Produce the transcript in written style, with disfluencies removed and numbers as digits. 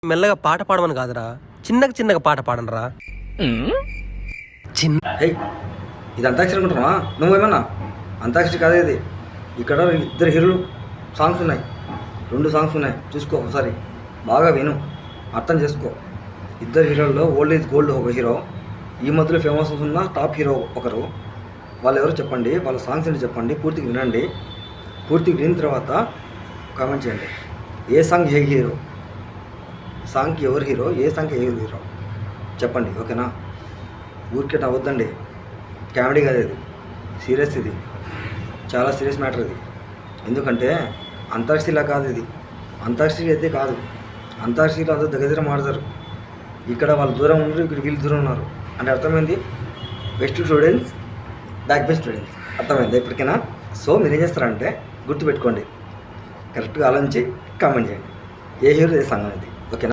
మెల్లగా పాట పాడమని కాదురా, చిన్నగా పాట పాడనరా. చిన్న ఇది అంతాక్షరి అనుకుంటున్నావా? నువ్వేమన్నా అంతాక్షరి కాదే ఇది. ఇక్కడ 2 హీరోలు సాంగ్స్ ఉన్నాయి, 2 సాంగ్స్ ఉన్నాయి. చూసుకో ఒకసారి, బాగా విను, అర్థం చేసుకో. 2 హీరోల్లో ఓల్డ్ ఈజ్ గోల్డ్ ఒక హీరో, ఈ మధ్యలో ఫేమస్ అవుతున్న టాప్ హీరో ఒకరు. వాళ్ళు ఎవరో చెప్పండి, వాళ్ళ సాంగ్స్ ఏంటో చెప్పండి, పూర్తిగా వినండి. పూర్తిగా విన్న తర్వాత కామెంట్ చేయండి. ఏ సాంగ్ ఏ హీరో, సాంగ్కి ఎవరు హీరో, ఏ సాంగ్కి ఏ హీరో చెప్పండి, ఓకేనా? ఊరికే నవ్వద్దండి, కామెడీ కాదు ఇది, సీరియస్. ఇది చాలా సీరియస్ మ్యాటర్ ఇది. ఎందుకంటే అంతాక్షరిలా కాదు ఇది, అంతాక్షరి అయితే కాదు. అంతాక్షరిలో అందరూ దగ్గర మాడతారు, ఇక్కడ వాళ్ళు దూరం ఉన్నారు, ఇక్కడ వీళ్ళు దూరం ఉన్నారు. అంటే అర్థమైంది, best students back best students. అర్థమైంది ఇప్పటికైనా? సో మీరు ఏం చేస్తారంటే గుర్తుపెట్టుకోండి, కరెక్ట్గా ఆలోచించి కామెంట్ చేయండి ఏ హీరో ఏ సాంగ్ అనేది.